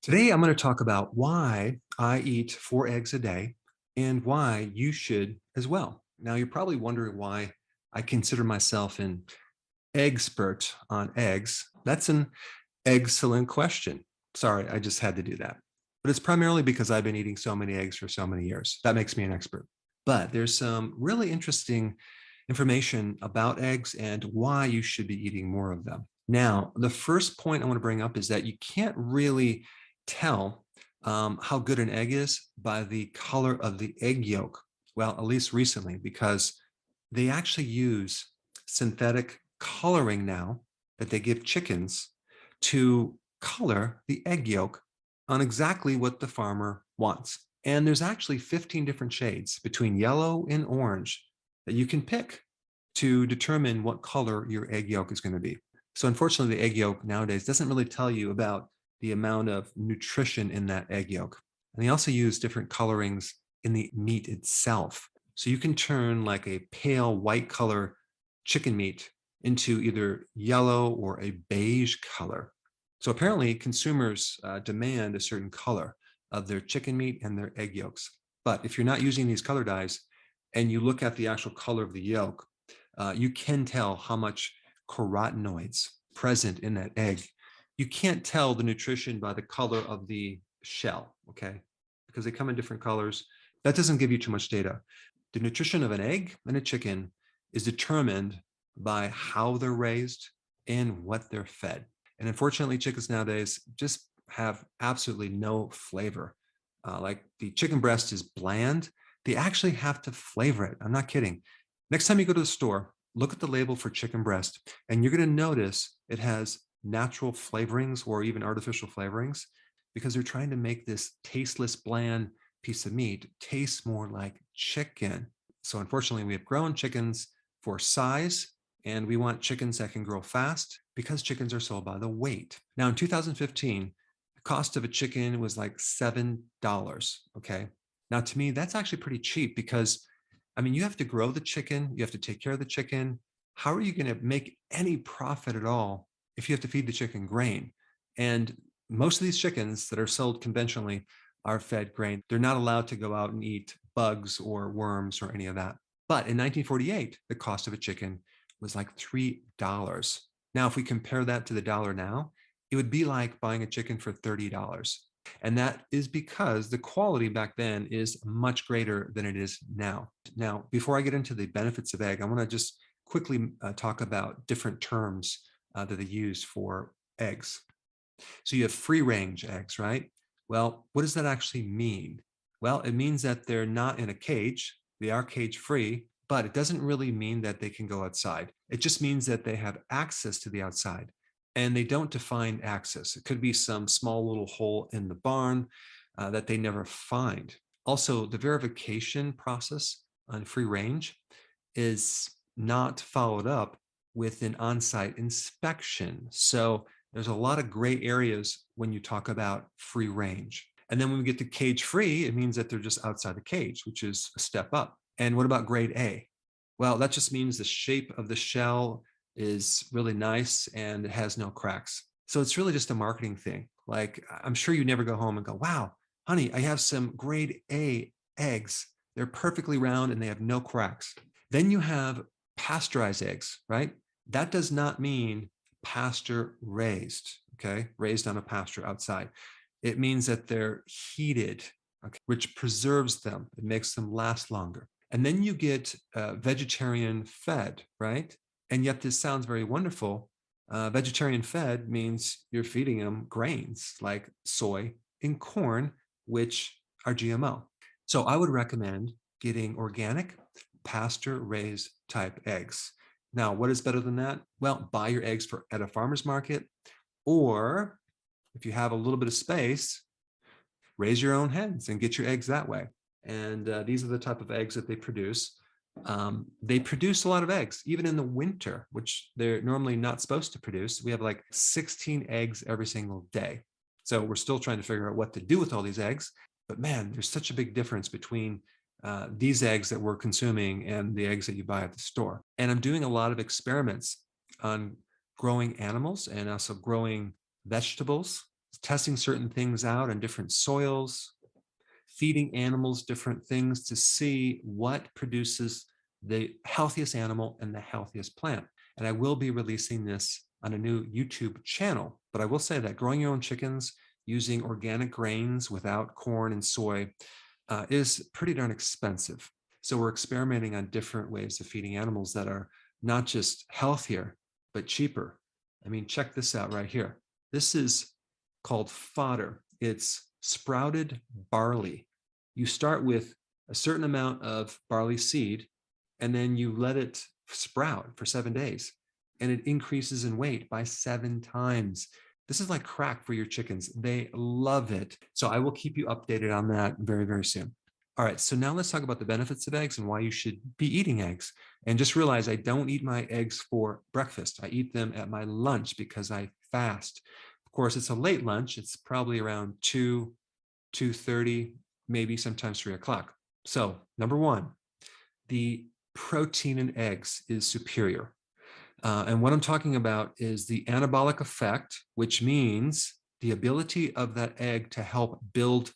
Today, I'm going to talk about why I eat 4 eggs a day and why you should as well. Now, you're probably wondering why I consider myself an expert on eggs. That's an excellent question. Sorry, I just had to do that. But it's primarily because I've been eating so many eggs for so many years. That makes me an expert. But there's some really interesting information about eggs and why you should be eating more of them. Now, the first point I want to bring up is that you can't really tell how good an egg is by the color of the egg yolk. Well, at least recently, because they actually use synthetic coloring now that they give chickens to color the egg yolk on exactly what the farmer wants. And there's actually 15 different shades between yellow and orange that you can pick to determine what color your egg yolk is going to be. So unfortunately, the egg yolk nowadays doesn't really tell you about the amount of nutrition in that egg yolk. And they also use different colorings in the meat itself. So you can turn like a pale white color chicken meat into either yellow or a beige color. So apparently consumers demand a certain color of their chicken meat and their egg yolks. But if you're not using these color dyes and you look at the actual color of the yolk, you can tell how much carotenoids present in that egg. You can't tell the nutrition by the color of the shell, okay? Because they come in different colors. That doesn't give you too much data. The nutrition of an egg and a chicken is determined by how they're raised and what they're fed. And unfortunately, chickens nowadays just have absolutely no flavor. Like the chicken breast is bland. They actually have to flavor it. I'm not kidding. Next time you go to the store, look at the label for chicken breast, and you're going to notice it has natural flavorings or even artificial flavorings because they're trying to make this tasteless, bland piece of meat taste more like chicken. So unfortunately, we have grown chickens for size, and we want chickens that can grow fast because chickens are sold by the weight. Now, in 2015, the cost of a chicken was like $7, okay? Now, to me, that's actually pretty cheap because, I mean, you have to grow the chicken, you have to take care of the chicken. How are you going to make any profit at all if you have to feed the chicken grain? And most of these chickens that are sold conventionally are fed grain. They're not allowed to go out and eat bugs or worms or any of that. But in 1948, the cost of a chicken was like $3. Now, if we compare that to the dollar now, it would be like buying a chicken for $30. And that is because the quality back then is much greater than it is now. Now, before I get into the benefits of egg, I want to just quickly talk about different terms that they use for eggs. So you have free range eggs, right? Well, what does that actually mean? Well, it means that they're not in a cage. They are cage free, but it doesn't really mean that they can go outside. It just means that they have access to the outside, and they don't define access. It could be some small little hole in the barn that they never find. Also, the verification process on free range is not followed up with an on-site inspection. So there's a lot of gray areas when you talk about free range. And then when we get to cage free, it means that they're just outside the cage, which is a step up. And what about grade A? Well, that just means the shape of the shell is really nice and it has no cracks. So it's really just a marketing thing. Like, I'm sure you never go home and go, wow, honey, I have some grade A eggs. They're perfectly round and they have no cracks. Then you have pasteurized eggs, right? That does not mean pasture raised, okay? Raised on a pasture outside. It means that they're heated, okay, which preserves them. It makes them last longer. And then you get vegetarian fed, right? And yet this sounds very wonderful. Vegetarian fed means you're feeding them grains like soy and corn, which are GMO. So I would recommend getting organic, pasture-raised type eggs. Now, what is better than that? Well, buy your eggs at a farmer's market, or if you have a little bit of space, raise your own hens and get your eggs that way. And these are the type of eggs that they produce. They produce a lot of eggs, even in the winter, which they're normally not supposed to produce. We have like 16 eggs every single day. So we're still trying to figure out what to do with all these eggs. But man, there's such a big difference between these eggs that we're consuming and the eggs that you buy at the store. And I'm doing a lot of experiments on growing animals and also growing vegetables testing certain things out on different soils, feeding animals different things to see what produces the healthiest animal and the healthiest plant. And I will be releasing this on a new YouTube channel, but I will say that growing your own chickens using organic grains without corn and soy is pretty darn expensive. So we're experimenting on different ways of feeding animals that are not just healthier, but cheaper. I mean, check this out right here. This is called fodder. It's sprouted barley. You start with a certain amount of barley seed, and then you let it sprout for 7 days, and it increases in weight by 7 times. This is like crack for your chickens. They love it. So I will keep you updated on that very, very soon. All right, so now let's talk about the benefits of eggs and why you should be eating eggs. And just realize I don't eat my eggs for breakfast. I eat them at my lunch because I fast. Of course, it's a late lunch. It's probably around 2, 2:30, maybe sometimes 3 o'clock. So number one, the protein in eggs is superior. And what I'm talking about is the anabolic effect, which means the ability of that egg to help build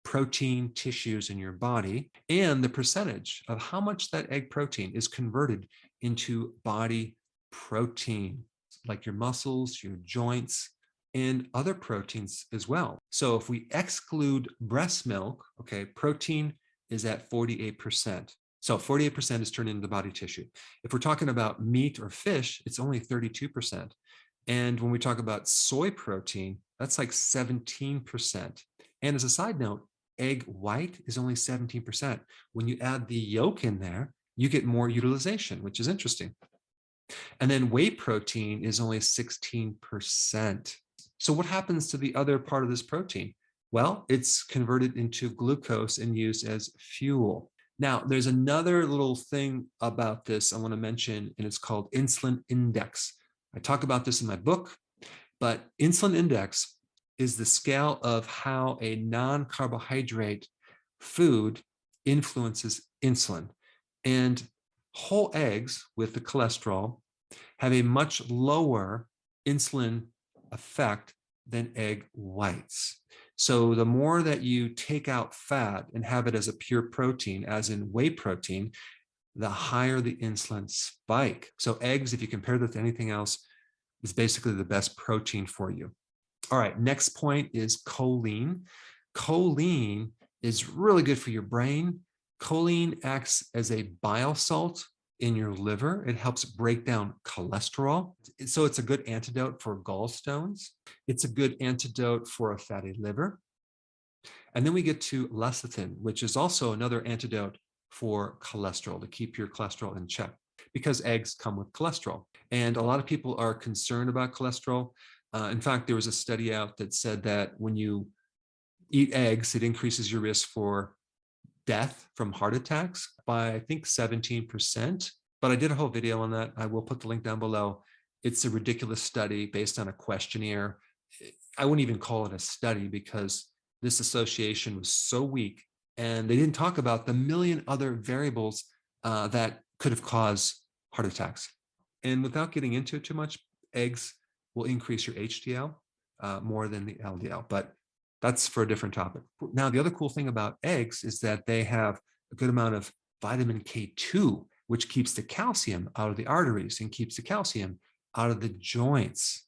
protein tissues in your body, and the percentage of how much that egg protein is converted into body protein, like your muscles, your joints, and other proteins as well. So if we exclude breast milk, okay, protein is at 48%. So 48% is turned into body tissue. If we're talking about meat or fish, it's only 32%. And when we talk about soy protein, that's like 17%. And as a side note, egg white is only 17%. When you add the yolk in there, you get more utilization, which is interesting. And then whey protein is only 16%. So what happens to the other part of this protein? Well, it's converted into glucose and used as fuel. Now, there's another little thing about this I want to mention, and it's called insulin index. I talk about this in my book, but insulin index is the scale of how a non-carbohydrate food influences insulin. And whole eggs with the cholesterol have a much lower insulin effect than egg whites. So the more that you take out fat and have it as a pure protein, as in whey protein, the higher the insulin spike. So eggs, if you compare that to anything else, is basically the best protein for you. All right, next point is choline. Choline is really good for your brain. Choline acts as a bile salt in your liver. It helps break down cholesterol. So it's a good antidote for gallstones. It's a good antidote for a fatty liver. And then we get to lecithin, which is also another antidote for cholesterol, to keep your cholesterol in check, because eggs come with cholesterol. And a lot of people are concerned about cholesterol. In fact, there was a study out that said that when you eat eggs, it increases your risk for death from heart attacks by, I think, 17%. But I did a whole video on that. I will put the link down below. It's a ridiculous study based on a questionnaire. I wouldn't even call it a study because this association was so weak, and they didn't talk about the million other variables that could have caused heart attacks. And without getting into it too much, eggs will increase your HDL more than the LDL, but that's for a different topic. Now, the other cool thing about eggs is that they have a good amount of vitamin K2, which keeps the calcium out of the arteries and keeps the calcium out of the joints.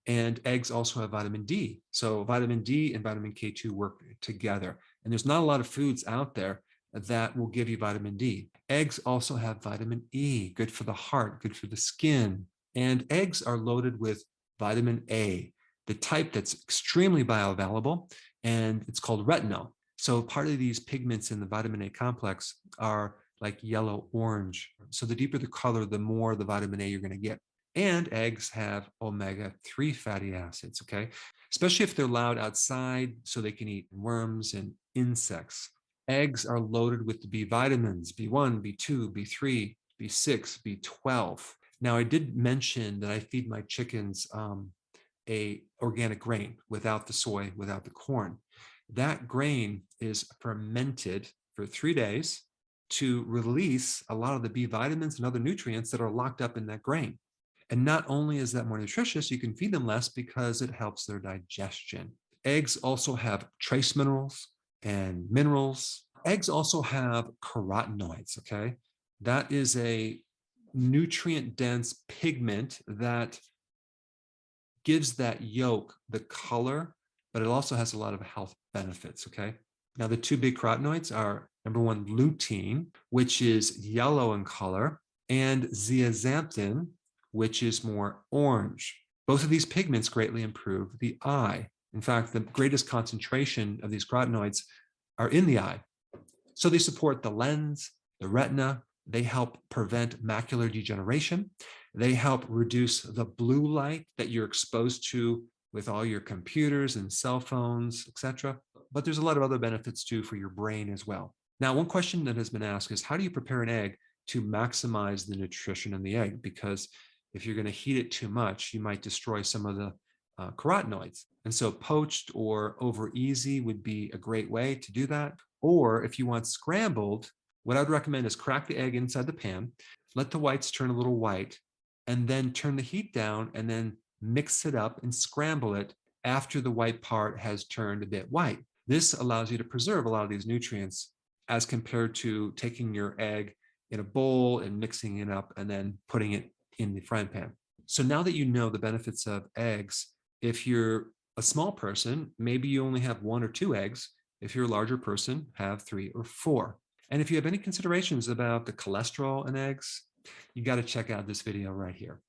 And eggs also have vitamin D. So vitamin D and vitamin K2 work together. And there's not a lot of foods out there that will give you vitamin D. Eggs also have vitamin E, good for the heart, good for the skin. And eggs are loaded with vitamin A, the type that's extremely bioavailable, and it's called retinol. So part of these pigments in the vitamin A complex are like yellow orange. So the deeper the color, the more the vitamin A you're going to get. And eggs have omega-3 fatty acids, okay? Especially if they're allowed outside so they can eat worms and insects. Eggs are loaded with the B vitamins, B1, B2, B3, B6, B12. Now, I did mention that I feed my chickens a organic grain without the soy, without the corn. That grain is fermented for 3 days to release a lot of the B vitamins and other nutrients that are locked up in that grain. And not only is that more nutritious, you can feed them less because it helps their digestion. Eggs also have trace minerals and minerals. Eggs also have carotenoids, okay? That is a nutrient-dense pigment that gives that yolk the color, but it also has a lot of health benefits, okay? Now, the two big carotenoids are, number one, lutein, which is yellow in color, and zeaxanthin, which is more orange. Both of these pigments greatly improve the eye. In fact, the greatest concentration of these carotenoids are in the eye. So they support the lens, the retina. They help prevent macular degeneration. They help reduce the blue light that you're exposed to with all your computers and cell phones, etc. But there's a lot of other benefits too for your brain as well. Now, one question that has been asked is, how do you prepare an egg to maximize the nutrition in the egg? Because if you're going to heat it too much, you might destroy some of the carotenoids. And so poached or over easy would be a great way to do that. Or if you want scrambled, what I would recommend is crack the egg inside the pan, let the whites turn a little white, and then turn the heat down and then mix it up and scramble it after the white part has turned a bit white. This allows you to preserve a lot of these nutrients as compared to taking your egg in a bowl and mixing it up and then putting it in the frying pan. So now that you know the benefits of eggs, if you're a small person, maybe you only have 1 or 2 eggs. If you're a larger person, have 3 or 4. And if you have any considerations about the cholesterol in eggs, you got to check out this video right here.